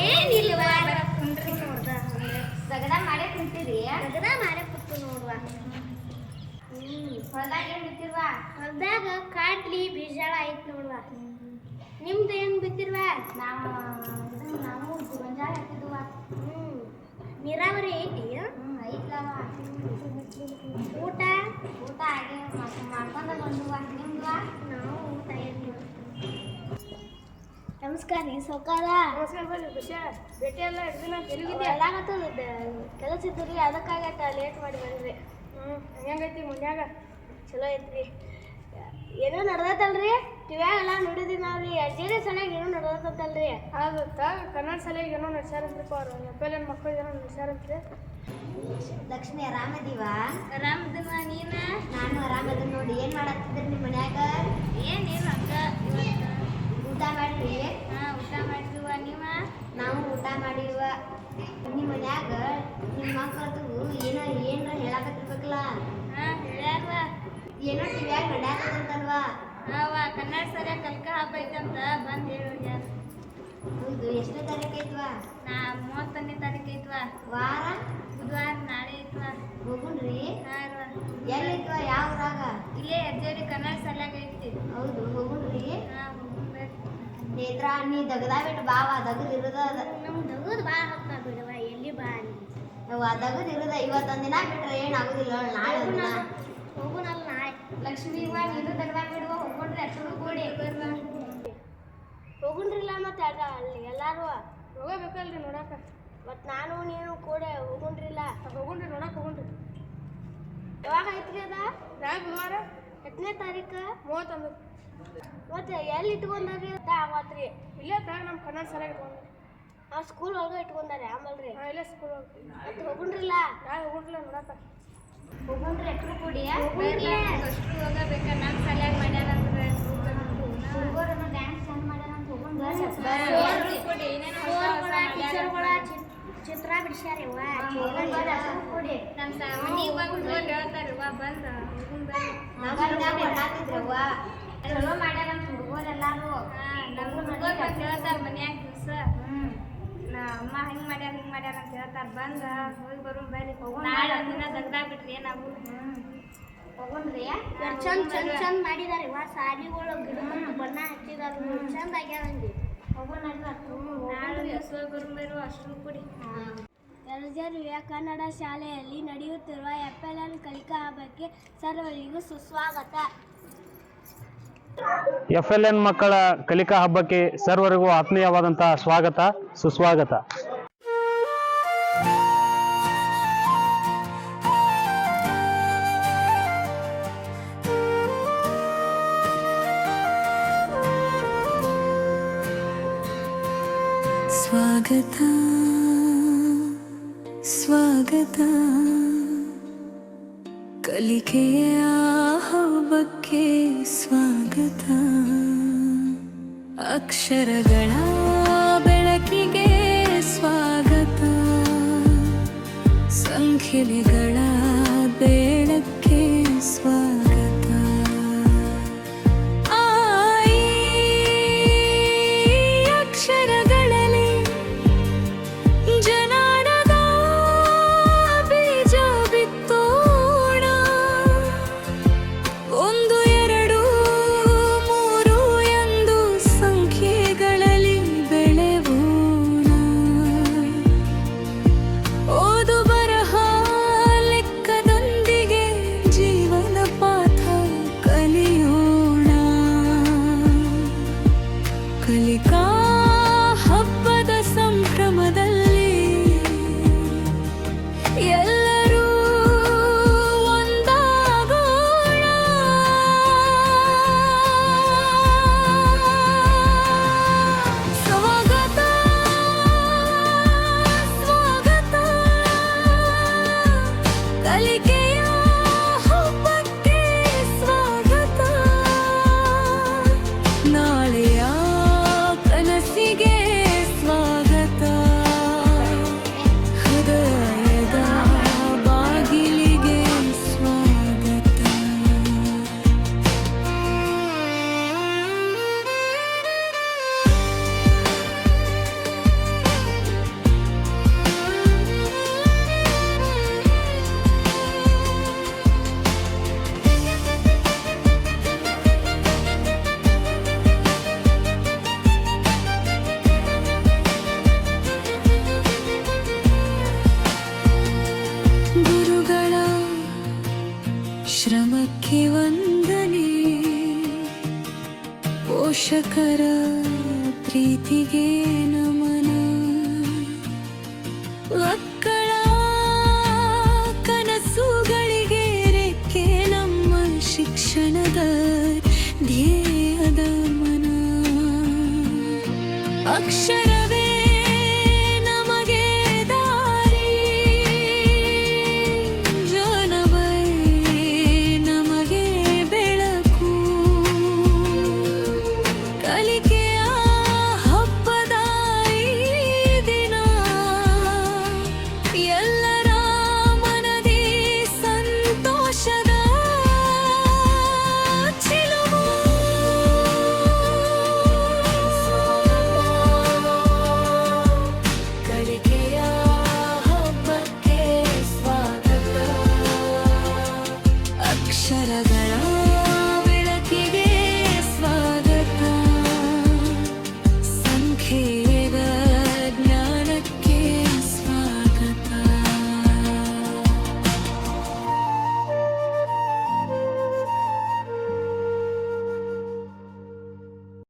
ಏನಿಲ್ವಾ ಕುಂಡ್ರಿ ನೋಡ್ದ ಸಗದ ಮಾಡೇ ಕುಂತೀರಿ ಸಗದ ಮಾಡೇ ಕೂತು ನೋಡುವ ಹೊಲ್ದಾಗ ಏನ್ ಬಿತ್ತಿರ್ವಾ ಹೊಲ್ದಾಗ ಕಾಡ್ಲಿ ಬೀಜಾಳ ಐತ್ ನೋಡುವ ನಿಮ್ದು ಏನ್ ಬಿತ್ತಿರ್ವಾ ನಾವು ಗೊಂಜಾಳ ಹಾಕಿದ್ವ ನೀರಾವರಿ ಐತಿ ಐತ್ಲವ ಊಟ ಆಗಿ ಮಾಡ್ಕೊಂಡ ಬಂದುವ ನಿಮ್ದುವ ನಾವು ಊಟ ಏನು ನಮಸ್ಕಾರ ರೀ ಸೌಕಾರ ನಮಸ್ಕಾರ ಬರ್ರಿ ಖುಷಿಯ ಭೇಟಿ ಎಲ್ಲ ದಿನ ಎಲ್ಲಾಗತ್ತದ ಕೆಲಸ ಇತ್ತು ರೀ ಅದಕ್ಕಾಗತ್ತ ಲೇಟ್ ಮಾಡಿ ಬಂದ್ರಿ ಹೆಂಗೈತಿ ಮುಂಡ್ಯಾಗ ಚಲೋ ಐತ್ರಿ ಏನೋ ನಡ್ದೈತಲ್ರಿ ಟಿವ್ಯಾಗೆಲ್ಲ ನೋಡಿದೀವಿ ನಾವ್ರಿ ಅಜ್ಜಿರಿ ಸಲಗ ಏನೋ ನಡ್ದೈತಲ್ರಿ ಅದು ಕನ್ನಡ ಶಾಲೆಗೆ ಏನೋ ನಡ್ಸ್ಯಾರಂತ್ರಿಪ್ಪ ಅವ್ರು ಎಪ್ಪೆಲ್ಲ ಮಕ್ಕಳು ಏನೋ ನಡ್ಸ್ಯಾರಂತ್ರಿ ಲಕ್ಷ್ಮಿ ಆರಾಮದೀವ ಆರಾಮದೀವ ನೀನ ನಾನು ಆರಾಮದ ನೋಡಿ ಏನ್ ಮಾಡತ್ತಿದ್ರಿ ನಿಮ್ಮ ಮನ್ಯಾಗ ಏನಿಲ್ಲ ಅಕ್ಕ ಊಟ ಮಾಡ್ರಿ ಊಟ ಮಾಡಿದ್ವ ನೀವ ನಾವು ಊಟ ಮಾಡಿವ ನಿಮ್ಮ ಮನ್ಯಾಗ ನಿಮ್ಮ ಮಕ್ಕಳದು ಏನರ ಹೇಳಕತ್ತಿರ್ಬೇಕಲ್ಲ ಹೇಳ್ಯಾರ ಏನೋ ಟಿವ್ಯಾಗ ನಡ್ಯಾಕತ್ತಂತಲ್ವಾ ಕನ್ನಡ ಸರಿಯಾಗಿ ಕಲ್ಕ ಹಬ್ಬ ಐತಂತ ಬಂದು ಹೇಳಿ ಹೌದು ಎಷ್ಟನೇ ತಾರೀಕು ಐತ್ವಾ 31ನೇ ತಾರೀಕು ಐತ್ವಾ ವಾರ ಬುಧವಾರ ನಾಳೆ ಐತ್ವಾ ಹೋಗುಣ್ರಿ ಎಲ್ಲಿ ಐತ್ವಾ ಯಾವ ಊರಾಗ ಇಲ್ಲೇ ಅಜ್ಜರಿ ಕನ್ನಡ ಸರಿಯಾಗ ಐತಿ ಹೌದು ಹೋಗುಣ್ರಿ ನೇತ್ರ ನೀ ದಗದ ಬಿಟ್ಟು ಬಾವ ದಗದ್ ಇರೋದ ನಮ್ ದಗದ್ ಬಾ ಹತ್ತ ಬಿಡವ ಎಲ್ಲಿ ಬಾ ದಗದ್ ಇರೋದ ಇವತ್ತೊಂದ್ ದಿನ ಬಿಟ್ರೆ ಏನಾಗುದಿಲ್ಲ ನಾಳೆ ಹೋಗುನಲ್ಲ ನಾಳೆ ಲಕ್ಷ್ಮೀ ನೀನು ದಗದ ಬಿಡುವ ಹೋಗ್ಕೊಂಡ್ರಿ ಅಷ್ಟು ಕೂಡಿ ಹೋಗುಣ್ರಿಲ್ಲ ಮತ್ತೆ ಅಲ್ಲಿ ಎಲ್ಲಾರು ಹೋಗಬೇಕಲ್ರಿ ನೋಡಾಕ ಮತ್ ನಾನು ನೀನು ಕೂಡ ಹೋಗುಣ್ರಿಲ್ಲ ಹೋಗುಣ್ರಿ ನೋಡಕ್ ಹೋಗುಣ್ರಿ ಯಾವಾಗ ಐತ್ರಿ ಅದ ನಾಳೆ ಬುಧವಾರ ಎಷ್ಟನೇ ತಾರೀಕು 31 ಮತ್ತೆ ಎಲ್ಲಿ ಇಟ್ಕೊಂಡ್ರಿ ಆಗತ್ರಿ ಇಲ್ಲೇ ತಾಗ ನಮ್ಮ ಕನ್ನಡ ಸರಿಯಾಗಿ ಇಟ್ಕೊಂಡ್ರಿ ಆ ಸ್ಕೂಲ್ ಒಳಗೆ ಇಟ್ಕೊಂಡಾರೆ ಆಮೇಲ್ರಿ ಇಲ್ಲೇ ಸ್ಕೂಲ್ ಹೋಗ್ತೀವಿ ಮತ್ತೆ ಹೋಗುಣ್ರಿಲ್ಲ ನಾಳೆ ಹೋಗುಣ್ರಿಲ್ಲ ನೋಡಾಕ ಹೋಗುಣ್ರಿ ಎಟ್ರು ಕೂಡಿ ಅಷ್ಟು ಹೋಗಬೇಕ ನಮ್ಮ ಸರಿಯಾಗಿ ಮಾಡ್ಯಾರ ಅಂದ್ರೆ ಹುಡುಗರನ್ನ ಡ್ಯಾನ್ಸ್ ಚಂದ ಮಾಡ್ಯಾರ ಅಂತ ಚಿತ್ರ ಬಿಡ್ಸ್ಯಾರವ್ವ ಕೊಡಿ ನಮ್ಮ ಮನೆಗೆ ಬಂದು ಹೇಳ್ತಾರವ್ವ ಬಂದು ಹಾಕಿದ್ರವ್ವ ಚಲೋ ಮಾಡ್ಯಾರ ಅಂತ ಹುಡುಗರೆಲ್ಲಾರು ನಮ್ಮ ಹುಡುಗರು ಬಂದು ಹೇಳ್ತಾರ ಮನ್ಯಾಗ ದಿವಸ ಅಮ್ಮ ಹಿಂಗೆ ಮಾಡ್ಯಾರ ಅಂತ ಹೇಳ್ತಾರ ಬಂದ ಹೋಗಿ ಬರೋಣ ಬರ್ರಿ ನಾಳೆ ಒಂದಿನ ದಗ್ದಾಗ ಬಿಟ್ರಿ ನಾವು ಹೋಗೋಣ್ರಿ ಚಂದ ಮಾಡಿದಾರೆ ವಾ ಸಾರಿಗಳು ಗಿಡ ಬಣ್ಣ ಹಚ್ಚಿದಾರ ಚಂದ ಆಗ್ಯಾವಂದಿ ಹೋಗೋಣ ನಾಳೆ ದಿವಸ ಹೋಗಿ ಬರೋಣ ಬರ್ರಿ ಅಷ್ಟು ಕೂಡಿ ಯಲಜರ್ವಿಯ ಕನ್ನಡ ಶಾಲೆಯಲ್ಲಿ ನಡೆಯುತ್ತಿರುವ FLN ಕಲಿಕಾ ಹಬ್ಬಕ್ಕೆ ಸರ್ವರಿಗೂ ಸುಸ್ವಾಗತ. FLN ಮಕ್ಕಳ ಕಲಿಕಾ ಹಬ್ಬಕ್ಕೆ ಸರ್ವರಿಗೂ ಆತ್ಮೀಯವಾದಂತಹ ಸ್ವಾಗತ ಸುಸ್ವಾಗತ. ಸ್ವಾಗತ ಸ್ವಾಗತ ಕಲಿಕೆಯ ಹಬ್ಬಕ್ಕೆ ಸ್ವಾಗತ. ಅಕ್ಷರಗಳ ಬೆಳಕಿಗೆ ಸ್ವಾಗತ. ಸಂಖ್ಯೆಗಳ ಬೆಳಕ್ಕೆ ಸ್ವಾಗತ. ಓದು ಬರಹ ಲೆಕ್ಕದೊಂದಿಗೆ ಪೋಷಕರ ಪ್ರೀತಿಗೆ ನಮನ ಮಕ್ಕಳ ಕನಸುಗಳಿಗೆ ರೆಕ್ಕೆ ನಮ್ಮ ಶಿಕ್ಷಣದ ಧ್ಯೇಯದ ಮನ ಅಕ್ಷರವೇ ನಮಗೆ ದಾರಿ ಜನವೇ ನಮಗೆ ಬೆಳಕು ಕಲಿಕೆ